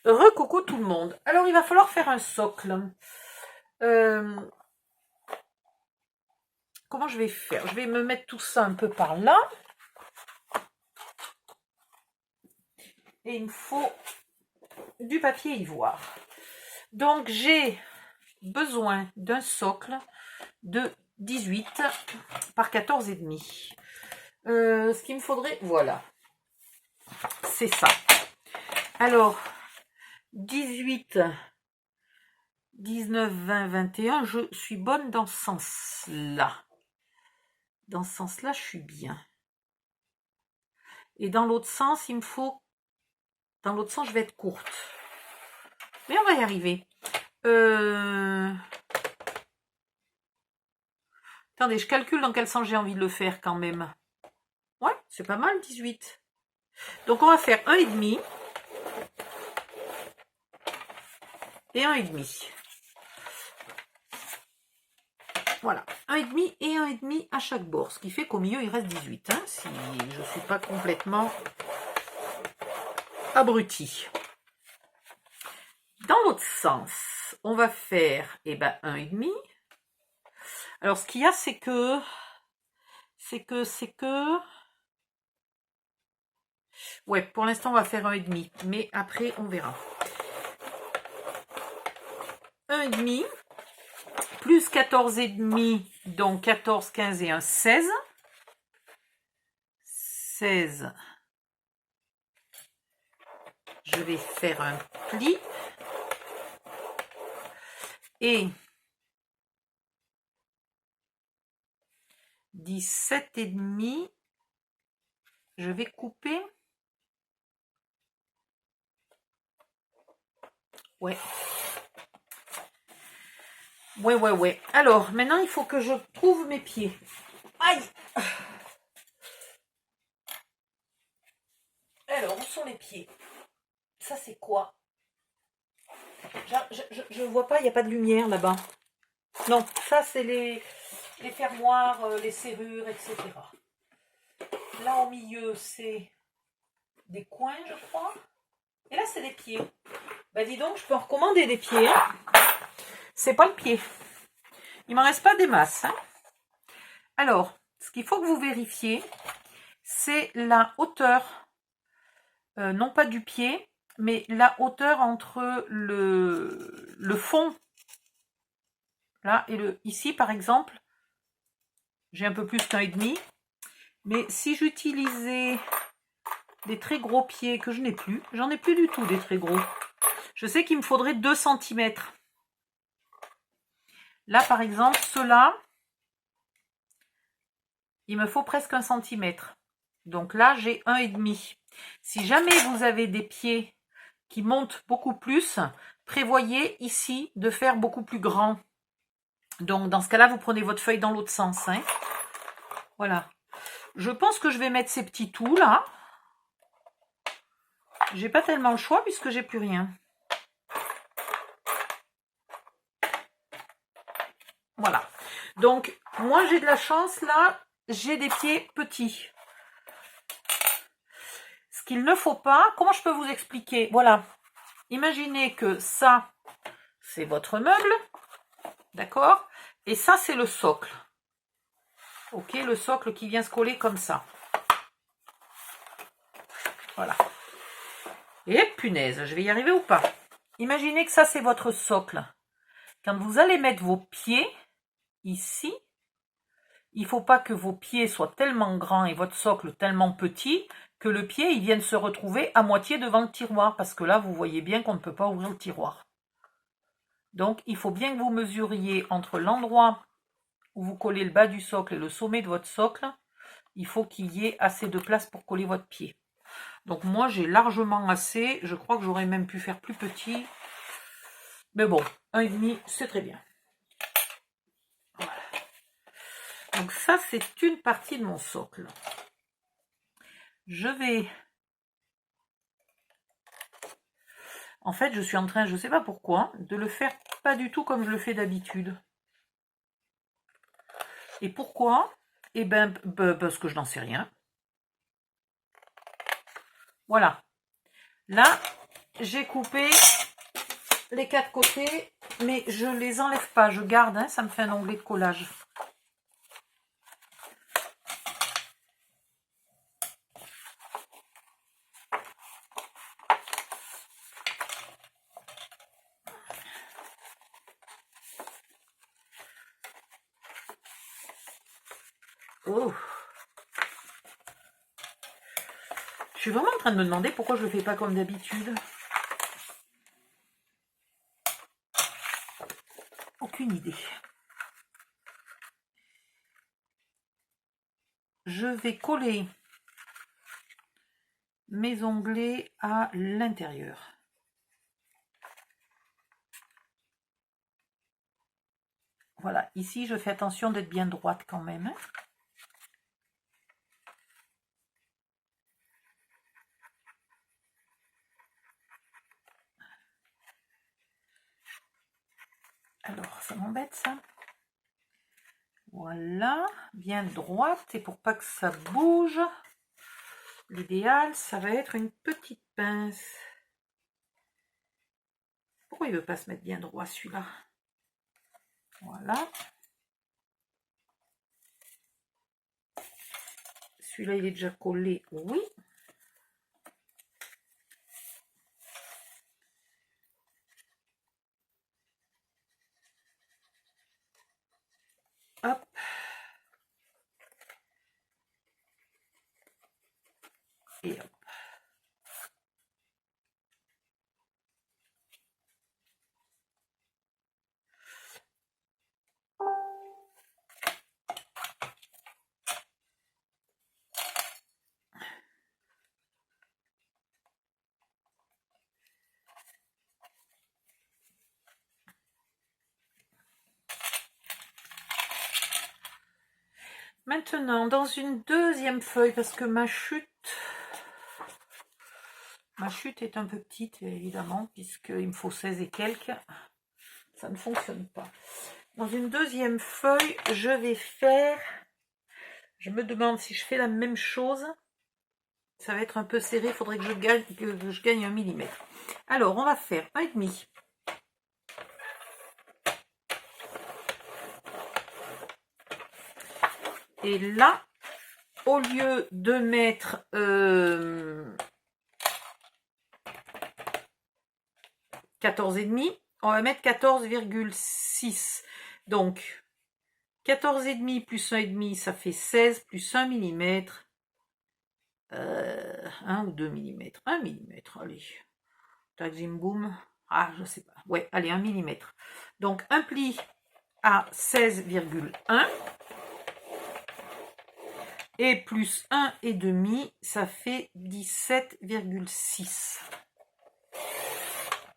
Recoucou tout le monde. Alors, il va falloir faire un socle. Comment je vais faire? Je vais me mettre tout ça un peu par là. Et il me faut du papier ivoire. Donc, j'ai besoin d'un socle de 18 par 14,5. Ce qu'il me faudrait, voilà. C'est ça. Alors, 18, 19, 20, 21, je suis bonne dans ce sens-là. Dans ce sens-là, je suis bien. Et dans l'autre sens, il me faut... Dans l'autre sens, je vais être courte. Mais on va y arriver. Attendez, je calcule dans quel sens j'ai envie de le faire quand même. Ouais, c'est pas mal, 18. Donc, on va faire 1,5 et 1,5. Voilà, 1,5 et 1,5 à chaque bord. Ce qui fait qu'au milieu, il reste 18. Hein, si je ne suis pas complètement abruti. Dans l'autre sens, on va faire 1,5. Alors, ce qu'il y a, c'est que... Ouais, pour l'instant, on va faire 1,5. Mais après, on verra. 1,5 plus 14,5, donc 14, 15 et 1, 16. 16. Je vais faire un pli. Et 17,5, je vais couper. Ouais. Ouais. Alors, maintenant, il faut que je trouve mes pieds. Aïe! Alors, où sont les pieds? Ça, c'est quoi? Je vois pas, il n'y a pas de lumière là-bas. Non, ça, c'est les fermoirs, les serrures, etc. Là, au milieu, c'est des coins, je crois. Et là, c'est des pieds. Bah, dis donc, je peux en recommander des pieds. Hein. C'est pas le pied. Il m'en reste pas des masses. Hein. Alors, ce qu'il faut que vous vérifiez, c'est la hauteur, non pas du pied, mais la hauteur entre le fond, là, et ici, par exemple, j'ai un peu plus qu'1,5. Mais si j'utilisais des très gros pieds que je n'ai plus, j'en ai plus du tout des très gros. Je sais qu'il me faudrait 2 cm. Là, par exemple, ceux-là, il me faut presque 1 cm. Donc là, j'ai 1,5. Si jamais vous avez des pieds qui montent beaucoup plus, prévoyez ici de faire beaucoup plus grand. Donc, dans ce cas-là, vous prenez votre feuille dans l'autre sens. Hein. Voilà. Je pense que je vais mettre ces petits tout là. J'ai pas tellement le choix puisque j'ai plus rien. Voilà. Donc, moi, j'ai de la chance, là, j'ai des pieds petits. Ce qu'il ne faut pas, comment je peux vous expliquer? Voilà. Imaginez que ça, c'est votre meuble. D'accord? Et ça, c'est le socle. Ok, le socle qui vient se coller comme ça. Voilà. Et punaise, je vais y arriver ou pas? Imaginez que ça, c'est votre socle. Quand vous allez mettre vos pieds ici, il ne faut pas que vos pieds soient tellement grands et votre socle tellement petit que le pied il vienne se retrouver à moitié devant le tiroir. Parce que là, vous voyez bien qu'on ne peut pas ouvrir le tiroir. Donc, il faut bien que vous mesuriez entre l'endroit où vous collez le bas du socle et le sommet de votre socle. Il faut qu'il y ait assez de place pour coller votre pied. Donc, moi, j'ai largement assez. Je crois que j'aurais même pu faire plus petit. Mais bon, 1,5, c'est très bien. Voilà. Donc ça, c'est une partie de mon socle. Je vais... En fait, je suis en train, je ne sais pas pourquoi, de le faire pas du tout comme je le fais d'habitude. Et pourquoi? Eh bien, parce que je n'en sais rien. Voilà. Là, j'ai coupé les 4 côtés, mais je les enlève pas, je garde, hein, ça me fait un onglet de collage. Oh. Je suis vraiment en train de me demander pourquoi je ne le fais pas comme d'habitude. Aucune idée. Je vais coller mes onglets à l'intérieur. Voilà, ici je fais attention d'être bien droite quand même. Alors, ça m'embête ça. Voilà, bien droite. Et pour pas que ça bouge, l'idéal, ça va être une petite pince. Pourquoi il veut pas se mettre bien droit celui-là? Voilà. Celui-là, il est déjà collé, oui. Hop. Et hop. Maintenant, dans une deuxième feuille, parce que ma chute est un peu petite, évidemment, puisqu'il me faut 16 et quelques. Ça ne fonctionne pas. Dans une deuxième feuille, je vais faire... Je me demande si je fais la même chose. Ça va être un peu serré, il faudrait que je gagne 1 mm. Alors, on va faire 1,5. Et là, au lieu de mettre 14,5, on va mettre 14,6. Donc, 14,5 plus 1,5, ça fait 16 plus 1 mm. 1 ou 2 mm. 1 mm, allez. Tac, zim, boum. Ah, je sais pas. Ouais, allez, 1 mm. Donc, un pli à 16,1. Et plus 1,5, ça fait 17,6.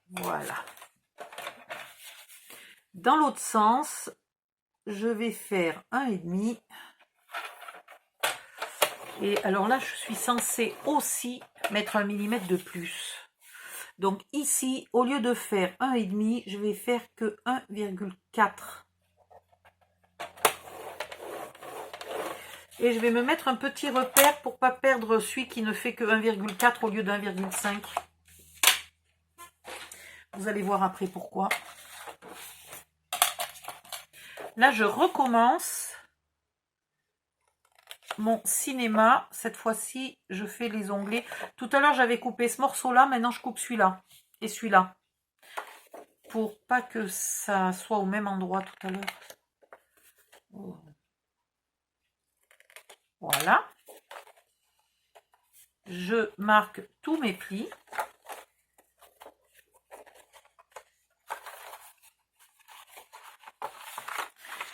Voilà. Dans l'autre sens, je vais faire 1,5. Et alors là, je suis censée aussi mettre 1 mm de plus. Donc ici, au lieu de faire 1,5, je vais faire que 1,4. Et je vais me mettre un petit repère pour ne pas perdre celui qui ne fait que 1,4 au lieu d'1,5. Vous allez voir après pourquoi. Là, je recommence mon cinéma. Cette fois-ci, je fais les onglets. Tout à l'heure, j'avais coupé ce morceau-là. Maintenant, je coupe celui-là et celui-là. Pour pas que ça soit au même endroit tout à l'heure. Voilà. Je marque tous mes plis.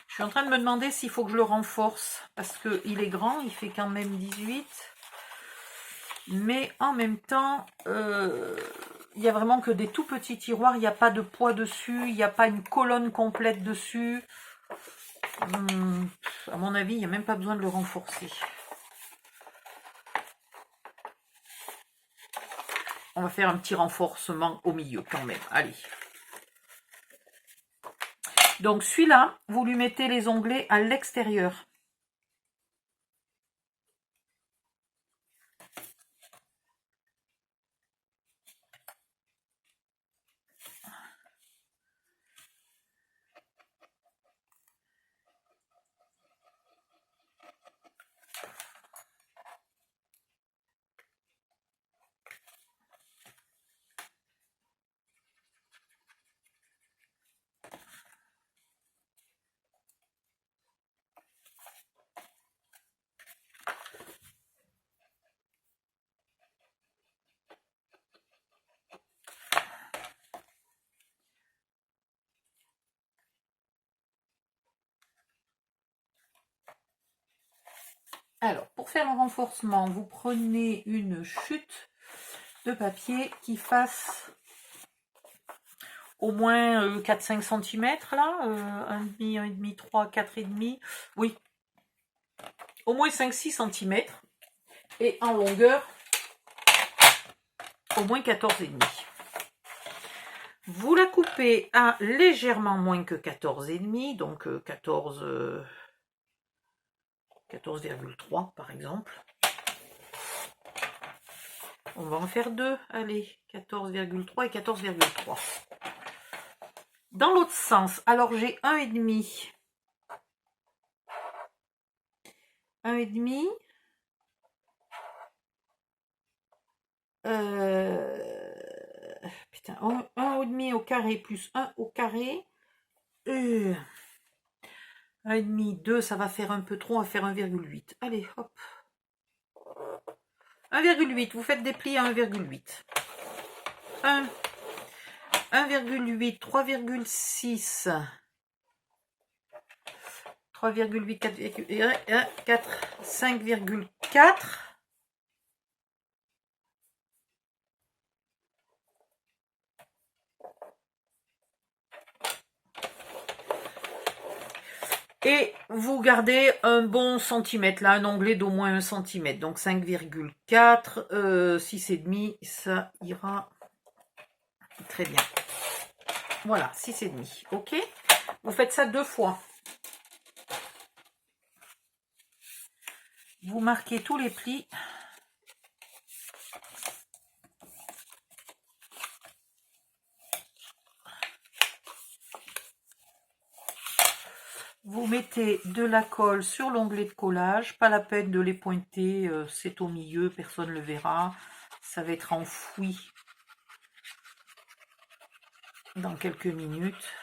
Je suis en train de me demander s'il faut que je le renforce. Parce qu'il est grand, il fait quand même 18. Mais en même temps, il n'y a vraiment que des tout petits tiroirs. Il n'y a pas de poids dessus. Il n'y a pas une colonne complète dessus. À mon avis, il n'y a même pas besoin de le renforcer. On va faire un petit renforcement au milieu quand même. Allez. Donc celui-là, vous lui mettez les onglets à l'extérieur. Alors, pour faire le renforcement, vous prenez une chute de papier qui fasse au moins 4-5 cm là, 1,5, 1,5, 3, 4,5, oui, au moins 5-6 cm, et en longueur, au moins 14,5. Vous la coupez à légèrement moins que 14,5, donc 14,3 par exemple. On va en faire deux, allez, 14,3 et 14,3. Dans l'autre sens, alors j'ai 1,5. 1,5. Putain, 1,5 au carré plus 1 au carré. 1,5, 2, ça va faire un peu trop, on va faire 1,8. Allez, hop. 1,8, vous faites des plis à 1,8. 1, 1,8, 3,6, 3,8, 4, 5,4. Et vous gardez un bon centimètre, là, un onglet d'au moins 1 cm. Donc 5,4, 6,5, ça ira très bien. Voilà, 6,5, ok. Vous faites ça 2 fois. Vous marquez tous les plis. Vous mettez de la colle sur l'onglet de collage, pas la peine de les pointer, c'est au milieu, personne ne le verra. Ça va être enfoui dans quelques minutes.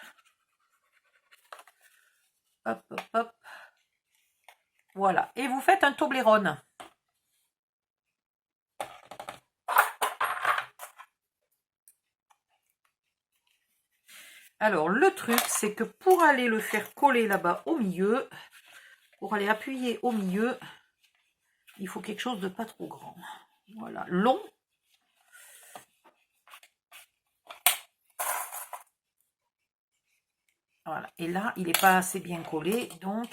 Hop, hop, hop. Voilà, et vous faites un Toblerone. Alors, le truc, c'est que pour aller le faire coller là-bas au milieu, pour aller appuyer au milieu, il faut quelque chose de pas trop grand. Voilà, long. Voilà, et là, il n'est pas assez bien collé, donc...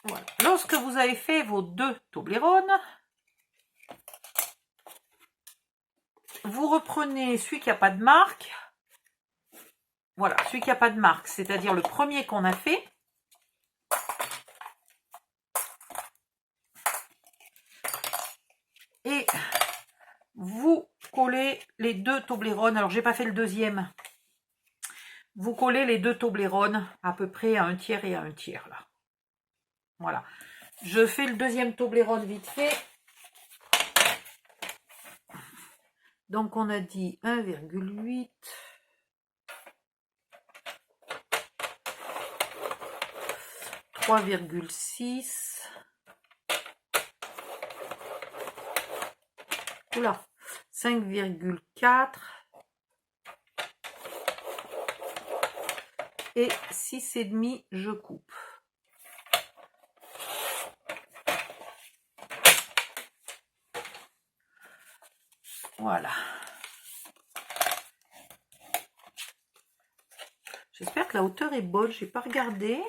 Voilà. Lorsque vous avez fait vos 2 Toblerones, vous reprenez celui qui n'a pas de marque. Voilà, celui qui n'a pas de marque, c'est-à-dire le premier qu'on a fait. Et vous collez les 2 Toblerones. Alors, j'ai pas fait le deuxième. Vous collez les 2 Toblerones à peu près à 1/3 et à 1/3 là. Voilà. Je fais le deuxième Toblerone vite fait. Donc, on a dit 1,8. 3,6. Oula. 5,4. Et 6,5, je coupe. Voilà. J'espère que la hauteur est bonne. Je n'ai pas regardé.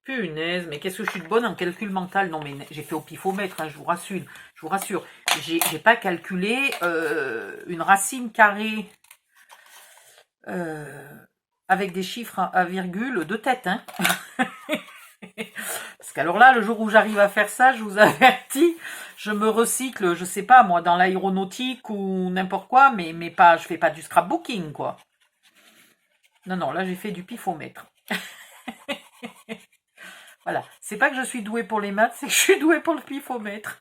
Punaise, mais qu'est-ce que je suis de bonne en calcul mental? Non, mais j'ai fait au pifomètre, hein, je vous rassure. Je vous rassure. J'ai pas calculé une racine carrée avec des chiffres à virgule de tête. Hein. Parce qu'alors là, le jour où j'arrive à faire ça, je vous avertis, je me recycle, je sais pas moi, dans l'aéronautique ou n'importe quoi, mais pas, je fais pas du scrapbooking, quoi. Non, non, là j'ai fait du pifomètre. Voilà, c'est pas que je suis douée pour les maths, c'est que je suis douée pour le pifomètre.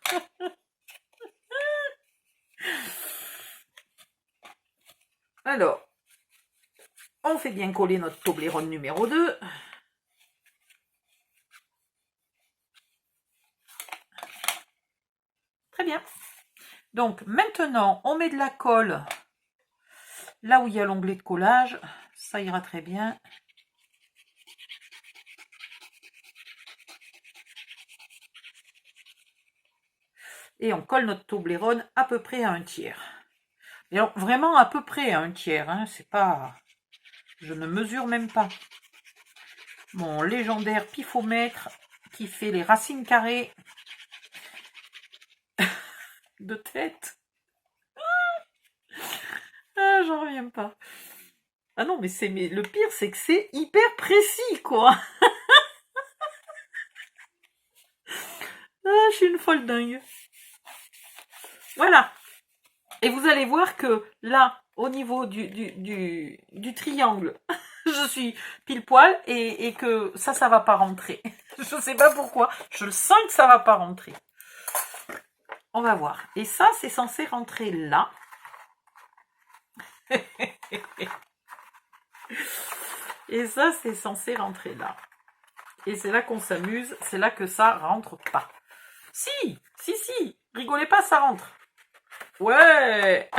Alors, on fait bien coller notre Toblerone numéro 2. Très bien. Donc, maintenant, on met de la colle là où il y a l'onglet de collage. Ça ira très bien. Et on colle notre Toblerone à peu près à 1/3. Et alors, vraiment à peu près à 1/3, hein, c'est pas... Je ne mesure même pas. Mon légendaire pifomètre qui fait les racines carrées de tête. Ah, j'en reviens pas. Ah non, mais le pire, c'est que c'est hyper précis, quoi. Ah, je suis une folle dingue. Voilà. Et vous allez voir que là, au niveau du triangle, je suis pile poil et que ça va pas rentrer. Je sais pas pourquoi. Je le sens que ça va pas rentrer. On va voir. Et ça, c'est censé rentrer là. Et ça, c'est censé rentrer là. Et c'est là qu'on s'amuse. C'est là que ça rentre pas. Si, rigolez pas, ça rentre. Ouais.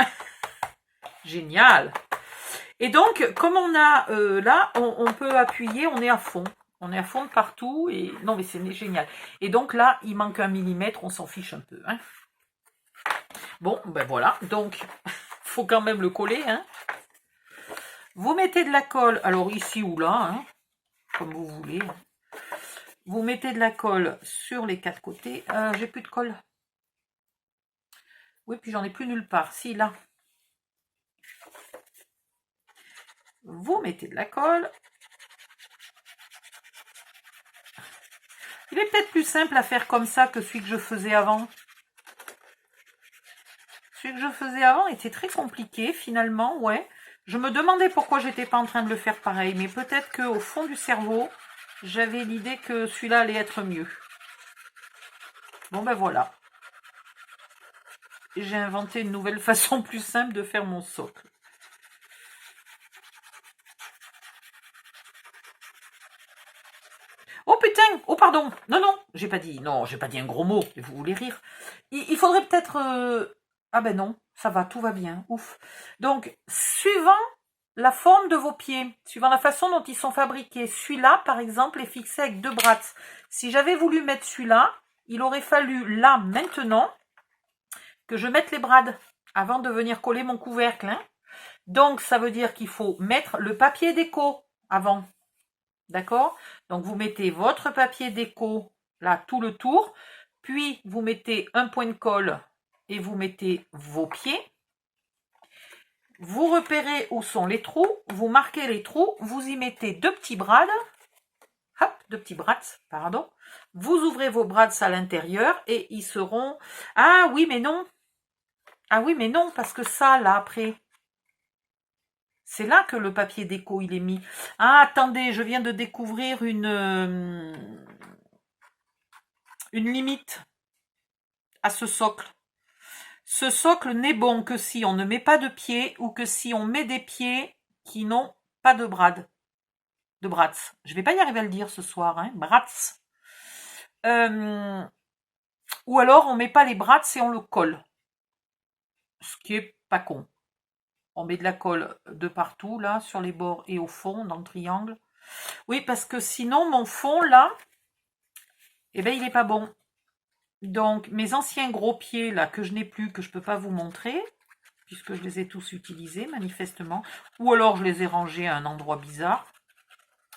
Génial. Et donc, comme on a là, on peut appuyer, on est à fond. On est à fond de partout. Et non, mais c'est génial. Et donc là, il manque 1 millimètre, on s'en fiche un peu. Hein. Bon, ben voilà. Donc, faut quand même le coller. Hein. Vous mettez de la colle, alors ici ou là, hein, comme vous voulez. Vous mettez de la colle sur les 4 côtés. J'ai plus de colle. Oui, puis j'en ai plus nulle part. Si, là. Vous mettez de la colle. Il est peut-être plus simple à faire comme ça que celui que je faisais avant. Celui que je faisais avant était très compliqué, finalement, ouais. Je me demandais pourquoi j'étais pas en train de le faire pareil, mais peut-être qu'au fond du cerveau, j'avais l'idée que celui-là allait être mieux. Bon, ben voilà. J'ai inventé une nouvelle façon plus simple de faire mon socle. Oh putain! Oh pardon! Non, non, j'ai pas dit. Non, j'ai pas dit un gros mot. Vous voulez rire. Il faudrait peut-être... Ah ben non, ça va, tout va bien. Ouf. Donc, suivant la forme de vos pieds, suivant la façon dont ils sont fabriqués, celui-là, par exemple, est fixé avec 2 brats. Si j'avais voulu mettre celui-là, il aurait fallu, là, maintenant, que je mette les brades avant de venir coller mon couvercle. Hein. Donc, ça veut dire qu'il faut mettre le papier déco avant. D'accord? Donc, vous mettez votre papier déco, là, tout le tour. Puis, vous mettez un point de colle et vous mettez vos pieds. Vous repérez où sont les trous. Vous marquez les trous. Vous y mettez 2 petits brades. Hop, 2 petits brats, pardon. Vous ouvrez vos brats à l'intérieur et ils seront... Ah oui, mais non. Ah oui, mais non, parce que ça, là, après... C'est là que le papier déco, il est mis. Ah, attendez, je viens de découvrir une limite à ce socle. Ce socle n'est bon que si on ne met pas de pieds ou que si on met des pieds qui n'ont pas de brades. De brats. Je vais pas y arriver à le dire ce soir, hein. Brats. Ou alors on met pas les brats et on le colle. Ce qui est pas con. On met de la colle de partout, là, sur les bords et au fond, dans le triangle. Oui, parce que sinon, mon fond, là, eh ben, il n'est pas bon. Donc, mes anciens gros pieds, là, que je n'ai plus, que je ne peux pas vous montrer, puisque je les ai tous utilisés, manifestement, ou alors je les ai rangés à un endroit bizarre,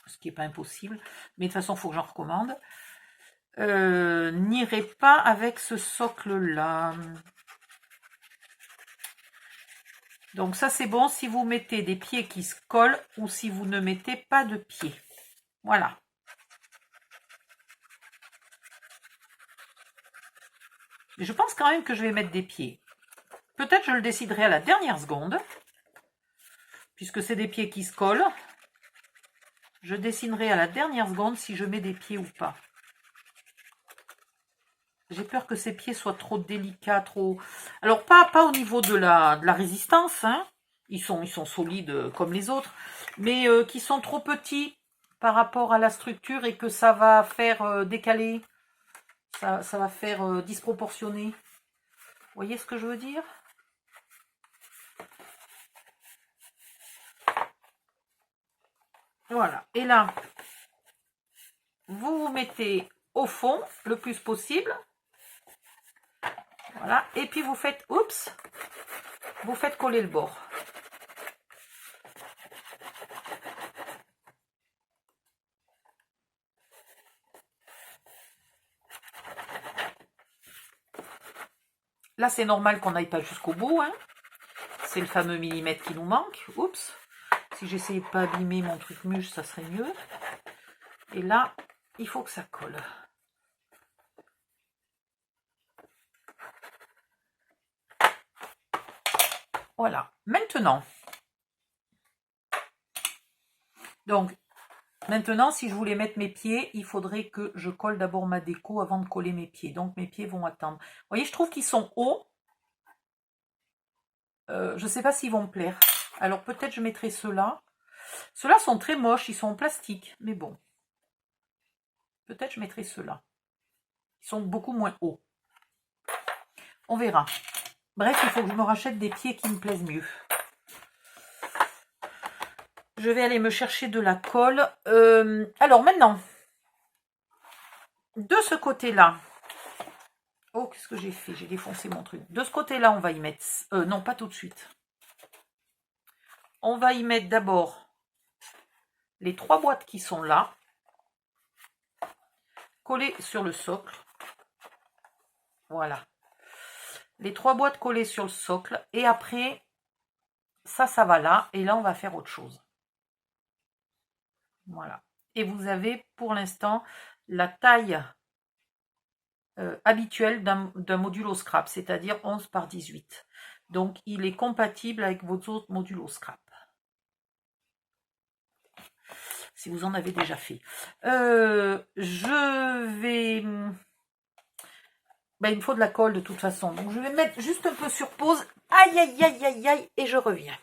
ce qui n'est pas impossible, mais de toute façon, il faut que j'en recommande, n'irai pas avec ce socle-là. Donc ça c'est bon si vous mettez des pieds qui se collent ou si vous ne mettez pas de pieds. Voilà. Mais je pense quand même que je vais mettre des pieds. Peut-être je le déciderai à la dernière seconde. Puisque c'est des pieds qui se collent. Je déciderai à la dernière seconde si je mets des pieds ou pas. J'ai peur que ces pieds soient trop délicats, trop... Alors, pas au niveau de la résistance, hein. Ils sont solides comme les autres, mais qui sont trop petits par rapport à la structure et que ça va faire décaler, ça va faire disproportionner. Vous voyez ce que je veux dire? Voilà. Et là, vous vous mettez au fond le plus possible. Voilà. Et puis vous faites, oups, vous faites coller le bord. Là, c'est normal qu'on n'aille pas jusqu'au bout. Hein. C'est le fameux millimètre qui nous manque. Oups. Si j'essayais de pas abîmer mon truc mûche, ça serait mieux. Et là, il faut que ça colle. Voilà. Maintenant, si je voulais mettre mes pieds, il faudrait que je colle d'abord ma déco avant de coller mes pieds. Donc, mes pieds vont attendre. Vous voyez, je trouve qu'ils sont hauts. Je ne sais pas s'ils vont me plaire. Alors, peut-être je mettrai ceux-là. Ceux-là sont très moches. Ils sont en plastique. Mais bon. Peut-être je mettrai ceux-là. Ils sont beaucoup moins hauts. On verra. Bref, il faut que je me rachète des pieds qui me plaisent mieux. Je vais aller me chercher de la colle. Alors maintenant, de ce côté-là, oh, qu'est-ce que j'ai fait? J'ai défoncé mon truc. De ce côté-là, on va y mettre... non, pas tout de suite. On va y mettre d'abord les 3 boîtes qui sont là, collées sur le socle. Voilà. Les 3 boîtes collées sur le socle. Et après, ça va là. Et là, on va faire autre chose. Voilà. Et vous avez pour l'instant la taille habituelle d'un modulo scrap, c'est-à-dire 11 par 18. Donc, il est compatible avec vos autres modulos scrap. Si vous en avez déjà fait. Je vais... Ben, il me faut de la colle de toute façon. Donc, je vais mettre juste un peu sur pause. Aïe, aïe, aïe, aïe, aïe, et je reviens.